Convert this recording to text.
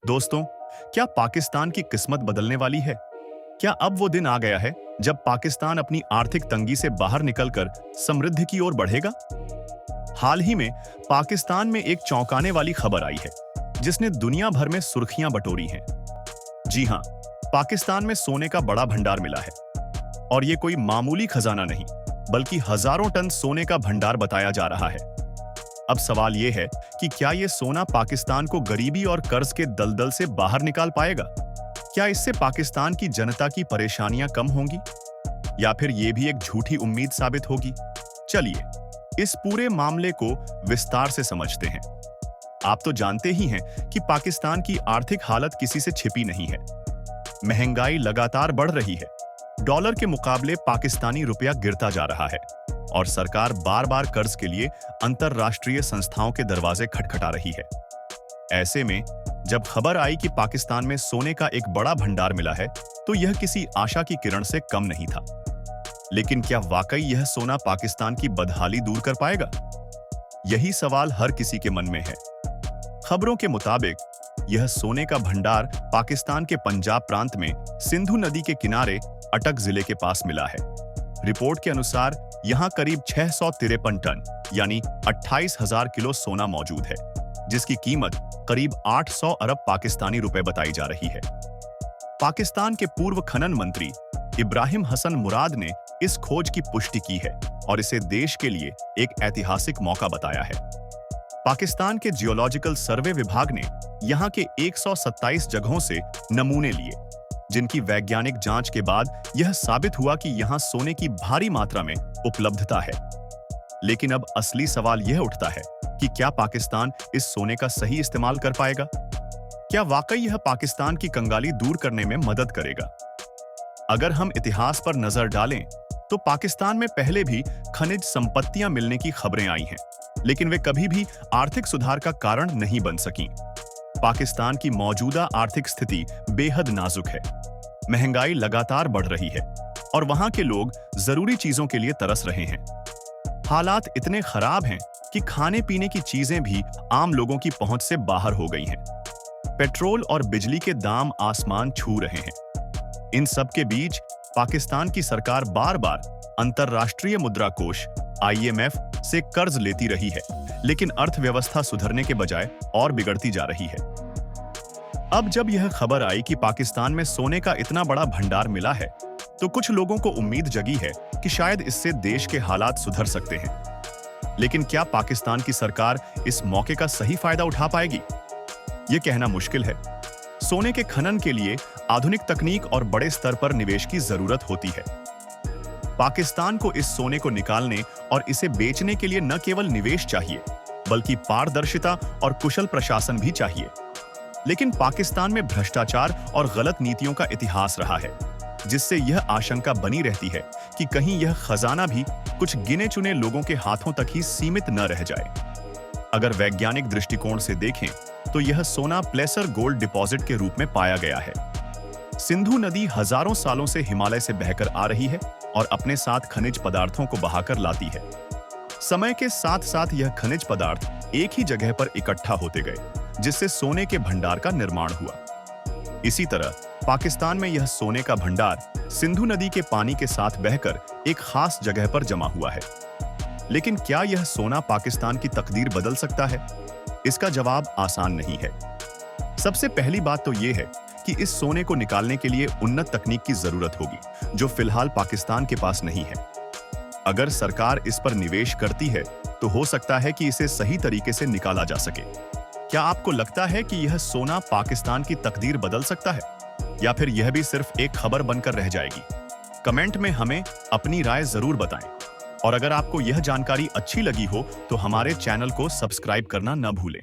दोस्तों, क्या पाकिस्तान की किस्मत बदलने वाली है? क्या अब वो दिन आ गया है जब पाकिस्तान अपनी आर्थिक तंगी से बाहर निकलकर समृद्धि की ओर बढ़ेगा? हाल ही में पाकिस्तान में एक चौंकाने वाली खबर आई है, जिसने दुनिया भर में सुर्खियां बटोरी हैं। जी हां, पाकिस्तान में सोने का बड़ा भंडार मिला है। और ये कोई मामूली खजाना नहीं, बल्कि हजारों टन सोने का भंडार बताया जा रहा है। अब सवाल यह है कि क्या यह सोना पाकिस्तान को गरीबी और कर्ज के दलदल से बाहर निकाल पाएगा? क्या इससे पाकिस्तान की जनता की परेशानियां कम होंगी? या फिर यह भी एक झूठी उम्मीद साबित होगी? चलिए, इस पूरे मामले को विस्तार से समझते हैं। आप तो जानते ही हैं कि पाकिस्तान की आर्थिक हालत किसी से छिपी नहीं है। महंगाई लगातार बढ़ रही है, डॉलर के मुकाबले पाकिस्तानी रुपया गिरता जा रहा है और सरकार बार बार कर्ज के लिए अंतरराष्ट्रीय संस्थाओं के दरवाजे खटखटा रही है। ऐसे में जब खबर आई कि पाकिस्तान में सोने का एक बड़ा भंडार मिला है, तो यह किसी आशा की किरण से कम नहीं था। लेकिन क्या वाकई यह सोना पाकिस्तान की बदहाली दूर कर पाएगा? यही सवाल हर किसी के मन में है। खबरों के मुताबिक यह सोने का भंडार पाकिस्तान के पंजाब प्रांत में सिंधु नदी के किनारे अटक जिले के पास मिला है। रिपोर्ट के अनुसार यहां करीब 653 टन यानी 28,000 किलो सोना मौजूद है, जिसकी कीमत करीब 800 अरब पाकिस्तानी रुपए बताई जा रही है। पाकिस्तान के पूर्व खनन मंत्री इब्राहिम हसन मुराद ने इस खोज की पुष्टि की है और इसे देश के लिए एक ऐतिहासिक मौका बताया है। पाकिस्तान के जियोलॉजिकल सर्वे विभाग ने यहां के 127 जगहों से नमूने लिए, जिनकी वैज्ञानिक जांच के बाद यह साबित हुआ कि यहां सोने की भारी मात्रा में उपलब्धता है। लेकिन अब असली सवाल यह उठता है कि क्या पाकिस्तान इस सोने का सही इस्तेमाल कर पाएगा? क्या वाकई यह पाकिस्तान की कंगाली दूर करने में मदद करेगा? अगर हम इतिहास पर नजर डालें, तो पाकिस्तान में पहले भी खनिज संपत्तियां मिलने की खबरें आई हैं, लेकिन वे कभी भी आर्थिक सुधार का कारण नहीं बन सकीं। पाकिस्तान की मौजूदा आर्थिक स्थिति बेहद नाजुक है। महंगाई लगातार बढ़ रही है और वहां के लोग जरूरी चीजों के लिए तरस रहे हैं। हालात इतने खराब हैं कि खाने पीने की चीजें भी आम लोगों की पहुंच से बाहर हो गई हैं। पेट्रोल और बिजली के दाम आसमान छू रहे हैं। इन सब के बीच पाकिस्तान की सरकार बार बार अंतरराष्ट्रीय मुद्रा कोष IMF से कर्ज लेती रही है, लेकिन अर्थव्यवस्था सुधरने के बजाय और बिगड़ती जा रही है। अब जब यह खबर आई कि पाकिस्तान में सोने का इतना बड़ा भंडार मिला है, तो कुछ लोगों को उम्मीद जगी है कि शायद इससे देश के हालात सुधर सकते हैं। लेकिन क्या पाकिस्तान की सरकार इस मौके का सही फायदा उठा पाएगी? यह कहना मुश्किल है। सोने के खनन के लिए आधुनिक तकनीक और बड़े स्तर पर निवेश की जरूरत होती है। पाकिस्तान को इस सोने को निकालने और इसे बेचने के लिए न केवल निवेश चाहिए, बल्कि पारदर्शिता और कुशल प्रशासन भी चाहिए। लेकिन पाकिस्तान में भ्रष्टाचार और गलत नीतियों का इतिहास रहा है, जिससे यह आशंका बनी रहती है कि कहीं यह खजाना भी कुछ गिने चुने लोगों के हाथों तक ही सीमित न रह जाए। अगर वैज्ञानिक दृष्टिकोण से देखें, तो यह सोना प्लेसर गोल्ड डिपॉजिट के रूप में पाया गया है। सिंधु नदी हजारों सालों से हिमालय से बहकर आ रही है और अपने साथ खनिज पदार्थों को बहाकर लाती है। समय के साथ साथ यह खनिज पदार्थ एक ही जगह पर इकट्ठा होते गए, जिससे सोने के भंडार का निर्माण हुआ। इसी तरह पाकिस्तान में यह सोने का भंडार सिंधु नदी के पानी के साथ बहकर एक खास जगह पर जमा हुआ है। लेकिन क्या यह सोना पाकिस्तान की तकदीर बदल सकता है? इसका जवाब आसान नहीं है। सबसे पहली बात तो यह है कि इस सोने को निकालने के लिए उन्नत तकनीक की जरूरत होगी, जो फिलहाल पाकिस्तान के पास नहीं है। अगर सरकार इस पर निवेश करती है, तो हो सकता है कि इसे सही तरीके से निकाला जा सके। क्या आपको लगता है कि यह सोना पाकिस्तान की तकदीर बदल सकता है, या फिर यह भी सिर्फ एक खबर बनकर रह जाएगी? कमेंट में हमें अपनी राय जरूर बताएं। और अगर आपको यह जानकारी अच्छी लगी हो, तो हमारे चैनल को सब्सक्राइब करना न भूलें।